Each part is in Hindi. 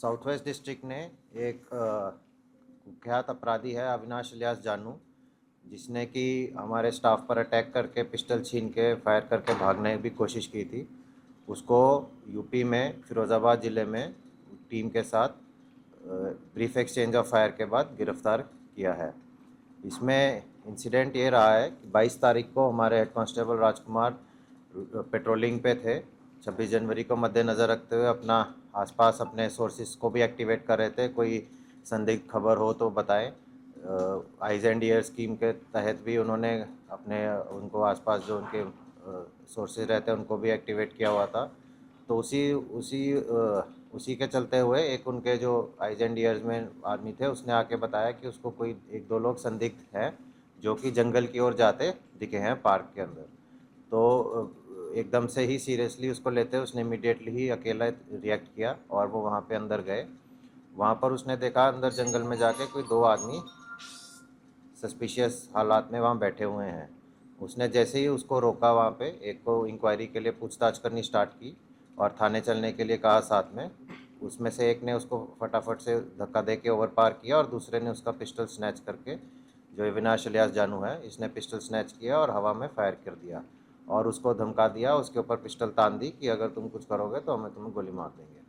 साउथ वेस्ट डिस्ट्रिक्ट ने एक कुख्यात अपराधी है अविनाश इलियास जानू, जिसने कि हमारे स्टाफ पर अटैक करके पिस्टल छीन के फायर करके भागने की कोशिश की थी। उसको यूपी में फिरोज़ाबाद ज़िले में टीम के साथ ब्रीफ एक्सचेंज ऑफ फायर के बाद गिरफ्तार किया है। इसमें इंसिडेंट ये रहा है कि 22 तारीख को हमारे हेड कांस्टेबल राजकुमार पेट्रोलिंग पे थे। 26 जनवरी को मद्देनज़र रखते हुए अपना आसपास अपने सोर्सेज को भी एक्टिवेट कर रहे थे, कोई संदिग्ध खबर हो तो बताएं। आइज एंड ईयर स्कीम के तहत भी उन्होंने अपने उनको आसपास जो उनके सोर्सेज रहते हैं उनको भी एक्टिवेट किया हुआ था। तो उसी के चलते हुए एक उनके जो आइज एंड ईयर्स में आदमी थे उसने आके बताया कि उसको कोई एक दो लोग संदिग्ध हैं जो कि जंगल की ओर जाते दिखे हैं पार्क के अंदर। तो एकदम से ही सीरियसली उसको लेते उसने इमीडिएटली ही अकेला रिएक्ट किया और वो वहाँ पे अंदर गए। वहाँ पर उसने देखा अंदर जंगल में जाके कोई दो आदमी सस्पिशियस हालात में वहाँ बैठे हुए हैं। उसने जैसे ही उसको रोका वहाँ पे, एक को इंक्वायरी के लिए पूछताछ करनी स्टार्ट की और थाने चलने के लिए कहा साथ में। उसमें से एक ने उसको फटाफट से धक्का दे के ओवर पार किया और दूसरे ने उसका पिस्टल स्नैच करके, जो अविनाश इलियास जानू है, इसने पिस्टल स्नैच किया और हवा में फायर कर दिया और उसको धमका दिया, उसके ऊपर पिस्टल तान दी कि अगर तुम कुछ करोगे तो हमें तुम्हें गोली मार देंगे।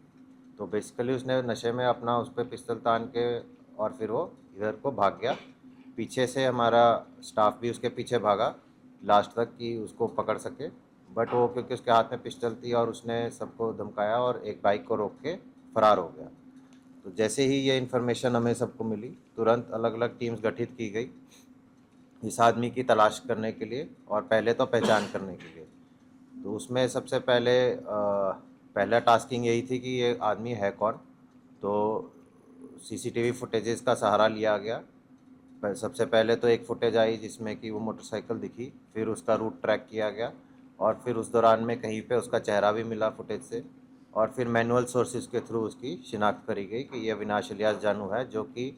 तो बेसिकली उसने नशे में अपना उस पर पिस्टल तान के और फिर वो इधर को भाग गया। पीछे से हमारा स्टाफ भी उसके पीछे भागा लास्ट तक कि उसको पकड़ सके, बट वो क्योंकि उसके हाथ में पिस्टल थी और उसने सबको धमकाया और एक बाइक को रोक के फरार हो गया। तो जैसे ही ये इन्फॉर्मेशन हमें सबको मिली, तुरंत अलग अलग टीम्स गठित की गई इस आदमी की तलाश करने के लिए और पहले तो पहचान करने के लिए। तो उसमें सबसे पहला टास्किंग यही थी कि ये आदमी है कौन। तो सीसीटीवी फुटेजेस का सहारा लिया गया। सबसे पहले तो एक फुटेज आई जिसमें कि वो मोटरसाइकिल दिखी, फिर उसका रूट ट्रैक किया गया और फिर उस दौरान में कहीं पे उसका चेहरा भी मिला फुटेज से। और फिर मैनुअल सोर्सेज के थ्रू उसकी शिनाख्त करी गई कि ये अविनाश इलियास जानू है, जो कि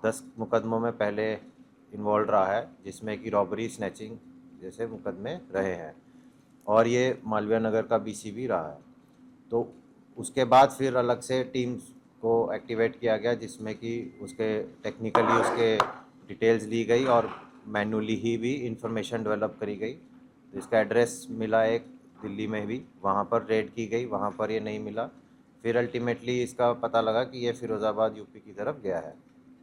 10 मुकदमों में पहले इन्वॉल्व रहा है, जिसमें कि रॉबरी, स्नैचिंग जैसे मुकदमे रहे हैं और ये मालवीय नगर का बीसी भी रहा है। तो उसके बाद फिर अलग से टीम्स को एक्टिवेट किया गया जिसमें कि उसके टेक्निकली उसके डिटेल्स ली गई और मैनुअली ही भी इंफॉर्मेशन डेवलप करी गई। तो इसका एड्रेस मिला एक दिल्ली में भी, वहाँ पर रेड की गई, वहाँ पर ये नहीं मिला। फिर अल्टीमेटली इसका पता लगा कि ये फ़िरोज़ाबाद यूपी की तरफ गया है।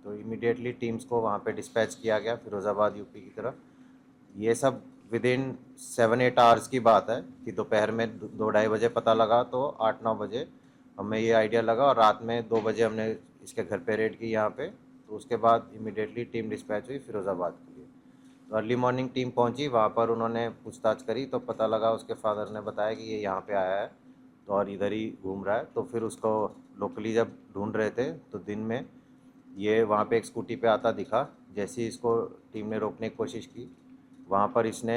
तो इमीडिएटली टीम्स को वहाँ पे डिस्पैच किया गया फ़िरोज़ाबाद यूपी की तरफ। ये सब विद इन 7-8 आवर्स की बात है कि दोपहर में 2-2:30 बजे पता लगा, तो 8-9 बजे हमें ये आइडिया लगा और रात में 2 बजे हमने इसके घर पे रेड की यहाँ पे। तो उसके बाद इमीडिएटली टीम डिस्पैच हुई फिरोज़ाबाद के लिए। तो अर्ली मॉर्निंग टीम पहुँची वहाँ पर, उन्होंने पूछताछ करी तो पता लगा, उसके फादर ने बताया कि ये यहाँ पे आया है तो और इधर ही घूम रहा है। तो फिर उसको लोकली जब ढूंढ रहे थे तो दिन में ये वहाँ पे एक स्कूटी पे आता दिखा। जैसे ही इसको टीम ने रोकने की कोशिश की, वहाँ पर इसने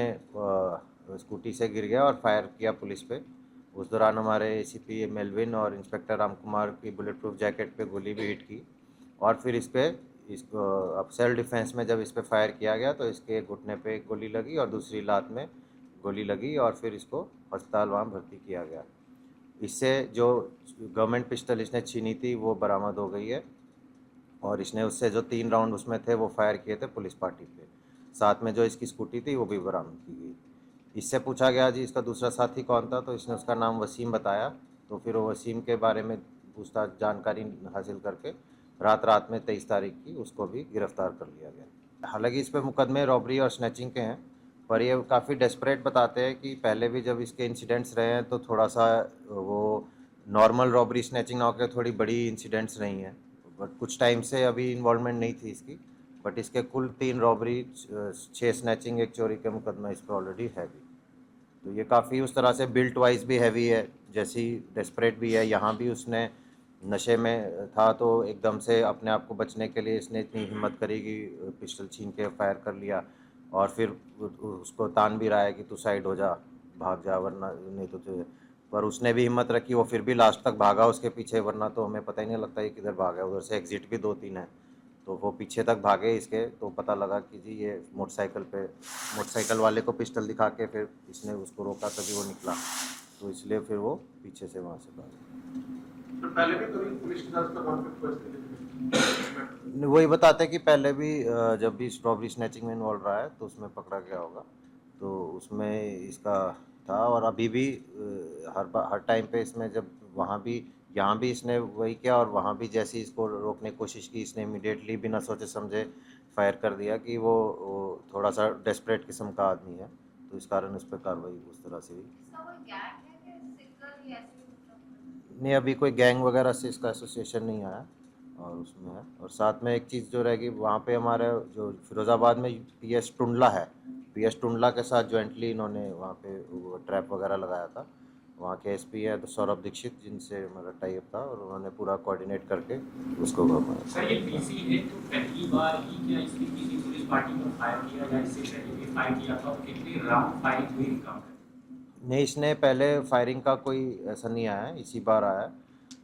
स्कूटी से गिर गया और फायर किया पुलिस पे। उस दौरान हमारे एसीपी मेलविन और इंस्पेक्टर राम कुमार की बुलेट प्रूफ जैकेट पे गोली भी हिट की और फिर इसको अब सेल्फ डिफेंस में जब इस पे फायर किया गया तो इसके घुटने पे एक गोली लगी और दूसरी लात में गोली लगी और फिर इसको अस्पताल वहाँ भर्ती किया गया। इससे जो गवर्नमेंट पिस्टल इसने छीनी थी वो बरामद हो गई है और इसने उससे जो 3 राउंड उसमें थे वो फायर किए थे पुलिस पार्टी पे। साथ में जो इसकी स्कूटी थी वो भी बरामद की गई। इससे पूछा गया जी इसका दूसरा साथी कौन था, तो इसने उसका नाम वसीम बताया। तो फिर वो वसीम के बारे में पूछताछ जानकारी हासिल करके रात रात में 23 तारीख की उसको भी गिरफ्तार कर लिया गया। हालांकि इस पर मुकदमे रॉबरी और स्नैचिंग के हैं, पर ये काफ़ी डेस्परेट बताते हैं कि पहले भी जब इसके इंसिडेंट्स रहे हैं तो थोड़ा सा वो नॉर्मल रॉबरी स्नैचिंग ना होकर थोड़ी बड़ी इंसिडेंट्स रही हैं। बट कुछ टाइम से अभी इन्वॉल्वमेंट नहीं थी इसकी, बट इसके कुल 3 रॉबरी, 6 स्नैचिंग, एक चोरी के मुकदमा इस पर ऑलरेडी है भी। तो ये काफ़ी उस तरह से बिल्ट वाइज भी हैवी है, जैसी डेस्परेट भी है। यहाँ भी उसने नशे में था तो एकदम से अपने आप को बचने के लिए इसने इतनी हिम्मत करी कि पिस्टल छीन के फायर कर लिया और फिर उसको तान भी रहा है कि तू साइड हो जा, भाग जा वरना नहीं तो तुझे। पर उसने भी हिम्मत रखी, वो फिर भी लास्ट तक भागा उसके पीछे, वरना तो हमें पता ही नहीं लगता ये किधर भागा। उधर से एग्जिट भी 2-3 है, तो वो पीछे तक भागे इसके। तो पता लगा कि जी ये मोटरसाइकिल वाले को पिस्टल दिखा के फिर इसने उसको रोका तभी वो निकला, तो इसलिए फिर वो पीछे से वहाँ से भागा। तो पहले भी कभी पुलिस के साथ उसका कॉन्फ्लिक्ट हुआ इसके वही बताते हैं कि पहले भी जब भी स्ट्रॉबेरी स्नैचिंग में इन्वॉल्व रहा है तो उसमें पकड़ा गया होगा, तो उसमें इसका था। और अभी भी हर टाइम पे इसमें जब वहाँ भी यहाँ भी इसने वही किया, और वहाँ भी जैसे ही इसको रोकने की कोशिश की इसने इमीडिएटली बिना सोचे समझे फायर कर दिया कि वो थोड़ा सा डेस्परेट किस्म का आदमी है, तो इस कारण उस पर कार्रवाई उस तरह से हुई। इसका कोई गैंग है कि सिंगल ही ऐसे ही मतलब? नहीं, अभी कोई गैंग वगैरह से इसका एसोसिएशन नहीं आया, और उसमें है। और साथ में एक चीज़ जो रहेगी वहाँ पे हमारे जो फिरोज़ाबाद में पीएस टुंडला है, पीएस टुंडला के साथ जॉइंटली इन्होंने वहाँ पे वो ट्रैप वगैरह लगाया था। वहाँ के एसपी हैं तो सौरभ दीक्षित, जिनसे हमारा टाई अप था, और उन्होंने पूरा कोऑर्डिनेट करके उसको सर ये पीसी है तो पहली बार ही क्या इसने किसी पुलिस पार्टी पर फायर किया या इससे पहले भी फायर किया था, और कितने राउंड फायर हुए रिकॉर्ड? नहीं, इसने पहले फायरिंग का कोई ऐसा नहीं आया है, इसी बार आया है।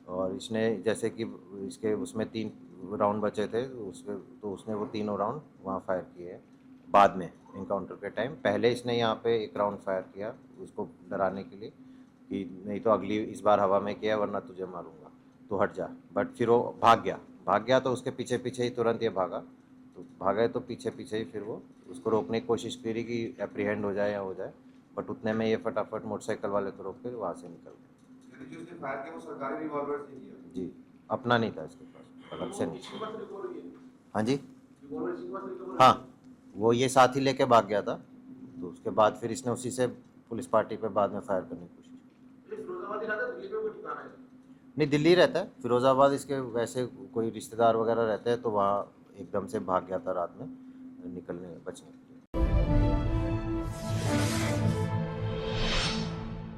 और इसने जैसे कि इसके उसमें 3 राउंड बचे थे, तो उसने वो तीनों राउंड वहाँ फायर किए हैं बाद में इनकाउंटर के टाइम। पहले इसने यहाँ पे एक राउंड फायर किया उसको डराने के लिए कि नहीं तो अगली इस बार हवा में किया वरना तुझे मारूंगा, तो हट जा। बट फिर वो भाग गया तो उसके पीछे पीछे ही तुरंत ये भागा, तो भागा तो पीछे पीछे ही फिर वो उसको रोकने की कोशिश करी कि एप्रीहेंड हो जाए या हो जाए, बट उतने में ये फटाफट मोटरसाइकिल वाले को रोक के वहाँ से निकल गए। यानी जो उसने फायर किया वो सरकारी रिवॉल्वर से किया? जी, अपना नहीं था इसके पास, अलग से नहीं। इसके पास रिकॉर्ड हुई है? हाँ जी, रिवॉल्वर इसके पास रिकॉर्ड हुई है? हाँ, वो ये साथ ही लेके भाग गया था, तो उसके बाद फिर इसने उसी से पुलिस पार्टी पे बाद में फायर करने की कोशिश की। ये फिरोजाबाद ही रहता है, दिल्ली में कोई ठिकाना है? नहीं, दिल्ली रहता है, फिरोज़ाबाद इसके वैसे कोई रिश्तेदार वगैरह रहते हैं, तो वहाँ एकदम से भाग गया था रात में निकलने बचने के लिए।